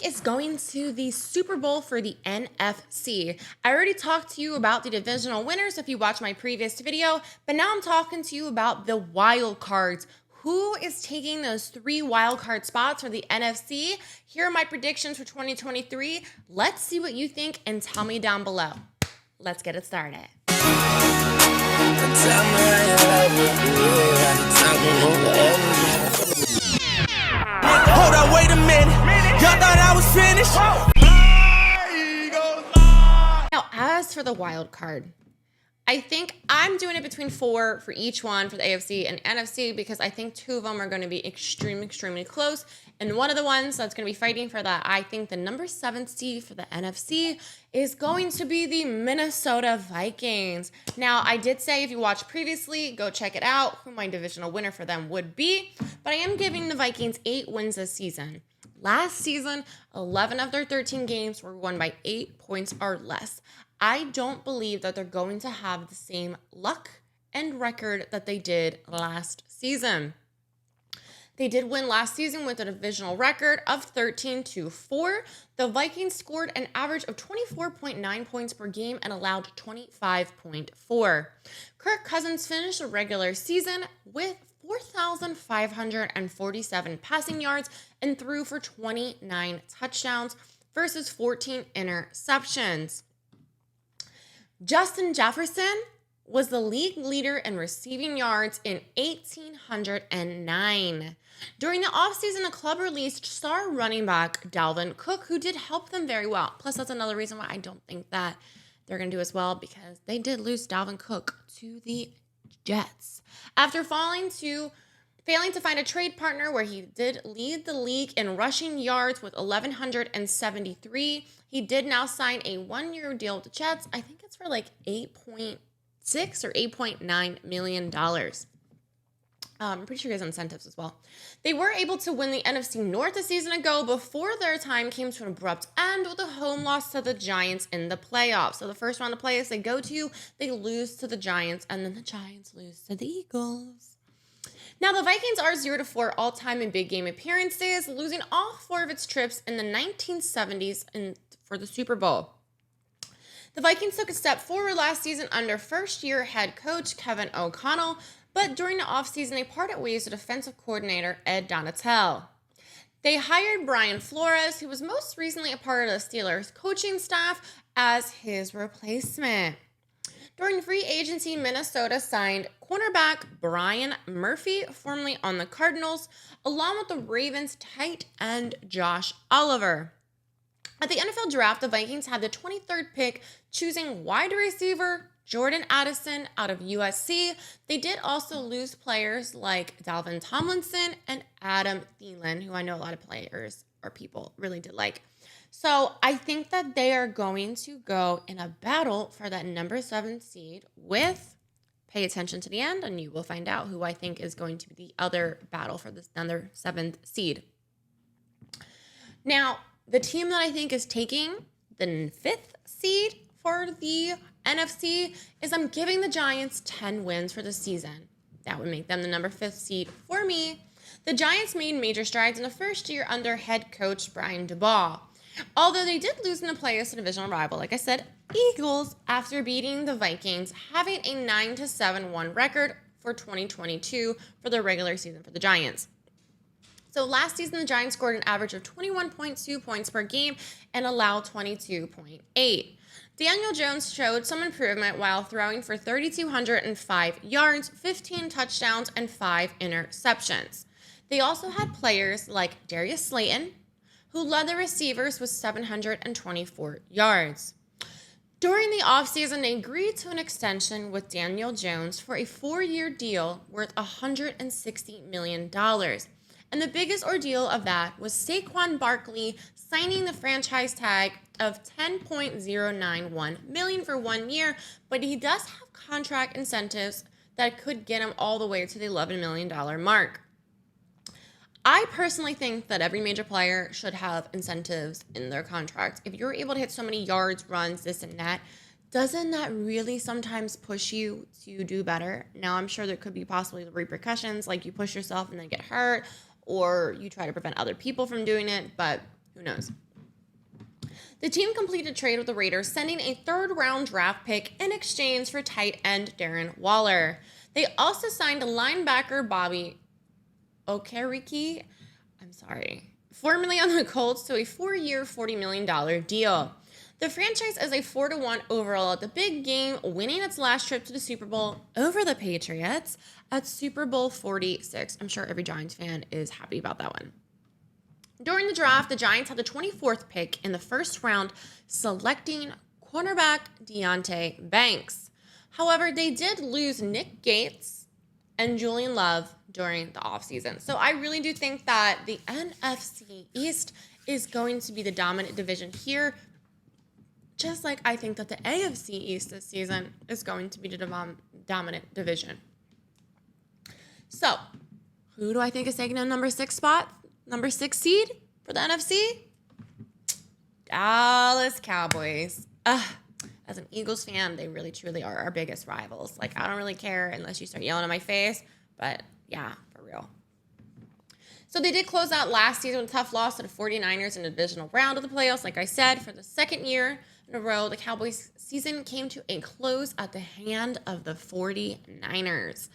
week is going to the Super Bowl for the NFC. I already talked to you about the divisional winners if you watched my previous video, but now I'm talking to you about the wild cards. Who is taking those 3 wild card spots for the NFC? Here are my predictions for 2023. Let's see what you think and tell me down below. Let's get it started. Hold on, wait a minute. Y'all thought I was finished? Now, as for the wild card, I think I'm doing it between 4 for each one for the AFC and NFC because I think 2 of them are going to be extremely close. And one of the ones that's going to be fighting for that, I think the number 7 seed for the NFC is going to be the Minnesota Vikings. Now, I did say if you watched previously, go check it out, who my divisional winner for them would be. But I am giving the Vikings 8 wins this season. Last season, 11 of their 13 games were won by 8 points or less. I don't believe that they're going to have the same luck and record that they did last season. They did win last season with a divisional record of 13-4. The Vikings scored an average of 24.9 points per game and allowed 25.4. Kirk Cousins finished the regular season with 4,547 passing yards and threw for 29 touchdowns versus 14 interceptions. Justin Jefferson was the league leader in receiving yards in 1,809. During the offseason, the club released star running back Dalvin Cook, who did help them very well. Plus, that's another reason why I don't think that they're going to do as well, because they did lose Dalvin Cook to the Jets. After failing to find a trade partner where he did lead the league in rushing yards with 1,173, he did now sign a 1-year deal with the Jets. I think it's for like $8.6 or $8.9 million. I'm pretty sure he has incentives as well. They were able to win the NFC North a season ago before their time came to an abrupt end with a home loss to the Giants in the playoffs. So the first round of playoffs they go to, they lose to the Giants, and then the Giants lose to the Eagles. Now, the Vikings are 0-4 all-time in big game appearances, losing all 4 of its trips in the 1970s for the Super Bowl. The Vikings took a step forward last season under first-year head coach Kevin O'Connell, but during the offseason, they parted ways with defensive coordinator Ed Donatel. They hired Brian Flores, who was most recently a part of the Steelers coaching staff, as his replacement. During free agency, Minnesota signed cornerback Brian Murphy, formerly on the Cardinals, along with the Ravens tight end Josh Oliver. At the NFL draft, the Vikings had the 23rd pick, choosing wide receiver Jordan Addison out of USC. They did also lose players like Dalvin Tomlinson and Adam Thielen, who I know a lot of players or people really did like. So I think that they are going to go in a battle for that number 7 seed with, pay attention to the end, and you will find out who I think is going to be the other battle for this other 7th seed. Now, the team that I think is taking the 5th seed for the NFC is I'm giving the Giants 10 wins for the season. That would make them the number 5th seed for me. The Giants made major strides in the first year under head coach Brian Daboll. Although they did lose in the playoffs to divisional rival, like I said, Eagles, after beating the Vikings, having a 9-7-1 record for 2022 for the regular season for the Giants. So last season, the Giants scored an average of 21.2 points per game and allowed 22.8. Daniel Jones showed some improvement while throwing for 3,205 yards, 15 touchdowns, and 5 interceptions. They also had players like Darius Slayton, who led the receivers with 724 yards. During the offseason, they agreed to an extension with Daniel Jones for a 4-year deal worth $160 million. And the biggest ordeal of that was Saquon Barkley signing the franchise tag of $10.091 million for 1 year, but he does have contract incentives that could get him all the way to the $11 million mark. I personally think that every major player should have incentives in their contract. If you're able to hit so many yards, runs, this and that, doesn't that really sometimes push you to do better? Now, I'm sure there could be possibly repercussions, like you push yourself and then get hurt, or you try to prevent other people from doing it, but who knows? The team completed a trade with the Raiders, sending a third-round draft pick in exchange for tight end Darren Waller. They also signed linebacker Bobby Okereke, formerly on the Colts, to a 4-year, $40 million deal. The franchise is a 4-1 overall at the big game, winning its last trip to the Super Bowl over the Patriots at Super Bowl 46. I'm sure every Giants fan is happy about that one. During the draft, the Giants had the 24th pick in the first round, selecting cornerback Deonte Banks. However, they did lose Nick Gates and Julian Love during the offseason. So I really do think that the NFC East is going to be the dominant division here, just like I think that the AFC East this season is going to be the dominant division. So, who do I think is taking a number 6 spot? Number 6 seed for the NFC? Dallas Cowboys. As an Eagles fan, they really truly are our biggest rivals. Like, I don't really care unless you start yelling in my face, but yeah, for real. So they did close out last season with a tough loss to the 49ers in the divisional round of the playoffs. Like I said, for the second year in a row, the Cowboys season came to a close at the hand of the 49ers.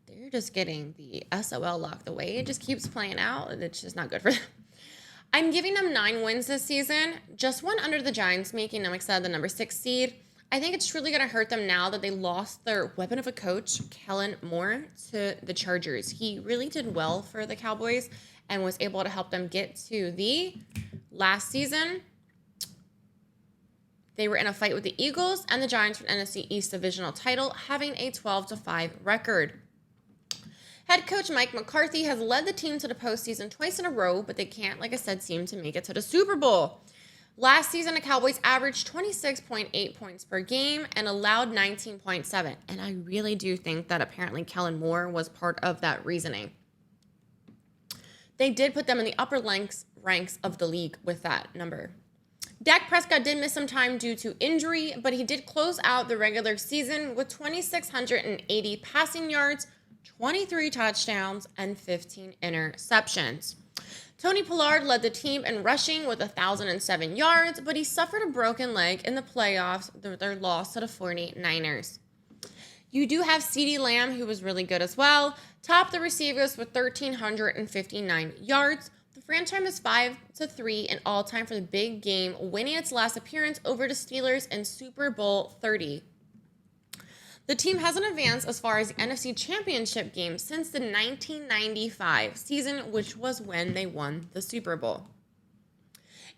They're just getting the SOL locked away. It just keeps playing out, and it's just not good for them. I'm giving them 9 wins this season, just one under the Giants, making them, like I said, the number 6 seed. I think it's truly going to hurt them now that they lost their weapon of a coach, Kellen Moore, to the Chargers. He really did well for the Cowboys and was able to help them get to the last season. They were in a fight with the Eagles and the Giants for the NFC East divisional title, having a 12-5 record. Head coach Mike McCarthy has led the team to the postseason twice in a row, but they can't, like I said, seem to make it to the Super Bowl. Last season, the Cowboys averaged 26.8 points per game and allowed 19.7. And I really do think that apparently Kellen Moore was part of that reasoning. They did put them in the upper ranks of the league with that number. Dak Prescott did miss some time due to injury, but he did close out the regular season with 2,680 passing yards, 23 touchdowns, and 15 interceptions. Tony Pollard led the team in rushing with 1,007 yards, but he suffered a broken leg in the playoffs with their loss to the 49ers. You do have CeeDee Lamb, who was really good as well, topped the receivers with 1,359 yards. The franchise is 5-3 in all-time for the big game, winning its last appearance over the Steelers in Super Bowl 30. The team hasn't advanced as far as the NFC Championship game since the 1995 season, which was when they won the Super Bowl.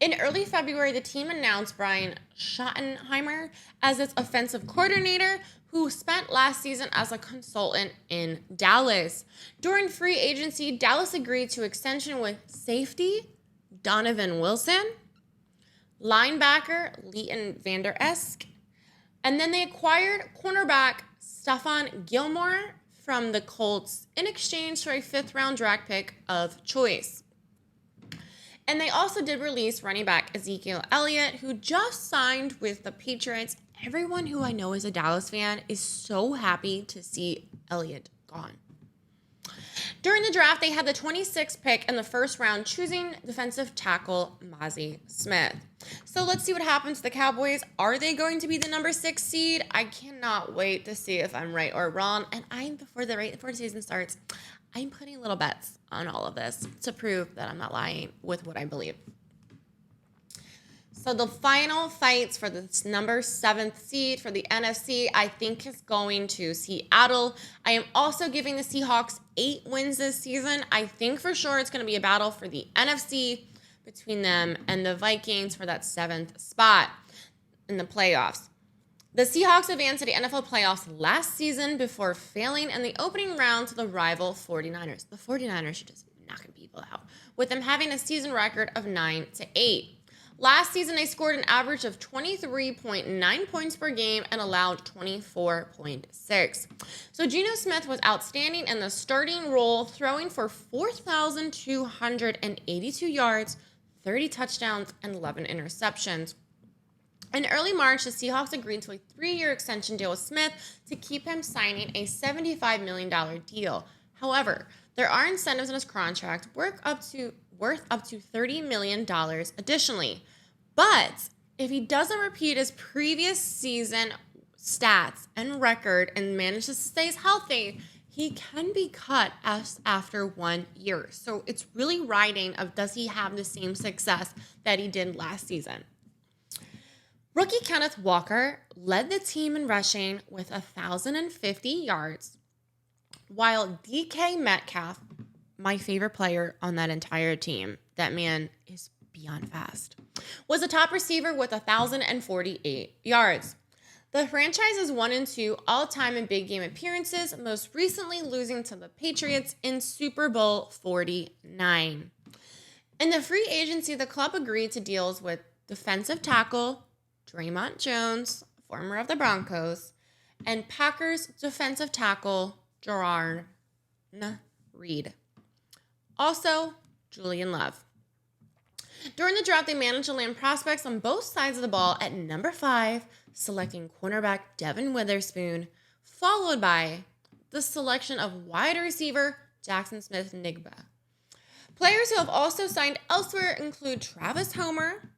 In early February, the team announced Brian Schottenheimer as its offensive coordinator, who spent last season as a consultant in Dallas. During free agency, Dallas agreed to extension with safety Donovan Wilson, linebacker Leighton Vander Esch, and then they acquired cornerback Stephon Gilmore from the Colts in exchange for a 5th-round draft pick of choice. And they also did release running back Ezekiel Elliott, who just signed with the Patriots. Everyone who I know is a Dallas fan is so happy to see Elliott gone. During the draft, they had the 26th pick in the first round, choosing defensive tackle Mazi Smith. So let's see what happens to the Cowboys. Are they going to be the number 6 seed? I cannot wait to see if I'm right or wrong. And before the season starts, I'm putting little bets on all of this to prove that I'm not lying with what I believe. So the final fights for this number 7th seed for the NFC, I think, is going to Seattle. I am also giving the Seahawks 8 wins this season. I think for sure it's going to be a battle for the NFC between them and the Vikings for that 7th spot in the playoffs. The Seahawks advanced to the NFL playoffs last season before failing in the opening round to the rival 49ers. The 49ers are just knocking people out, with them having a season record of 9-8. Last season, they scored an average of 23.9 points per game and allowed 24.6. So Geno Smith was outstanding in the starting role, throwing for 4,282 yards, 30 touchdowns, and 11 interceptions. In early March, the Seahawks agreed to a 3-year extension deal with Smith to keep him signing a $75 million deal. However, there are incentives in his contract worth up to $30 million additionally. But If he doesn't repeat his previous season stats and record and manages to stay healthy, he can be cut after 1 year. So it's really riding of does he have the same success that he did last season. Rookie Kenneth Walker led the team in rushing with 1,050 yards, while DK Metcalf, my favorite player on that entire team, that man is beyond fast, was a top receiver with 1,048 yards. The franchise is 1-2 all-time in big game appearances, most recently losing to the Patriots in Super Bowl 49. In the free agency, the club agreed to deals with defensive tackle Draymond Jones, former of the Broncos, and Packers defensive tackle Gerard Reed. Also, Julian Love. During the draft, they managed to land prospects on both sides of the ball at number 5, selecting cornerback Devin Witherspoon, followed by the selection of wide receiver Jackson Smith-Njigba. Players who have also signed elsewhere include Travis Homer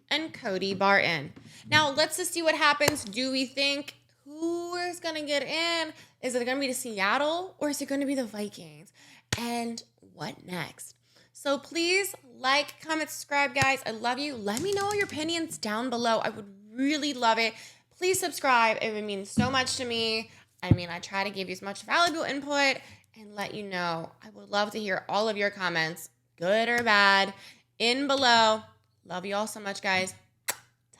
and Cody Barton. Now, let's just see what happens. Do we think who is going to get in? Is it going to be the Seattle or is it going to be the Vikings? And what next? So please like, comment, subscribe, guys. I love you. Let me know your opinions down below. I would really love it. Please subscribe. It would mean so much to me. I mean, I try to give you as much valuable input and let you know. I would love to hear all of your comments, good or bad, in below. Love you all so much, guys.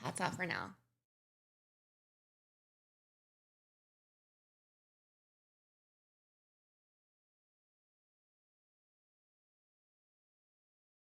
Ta-ta for now.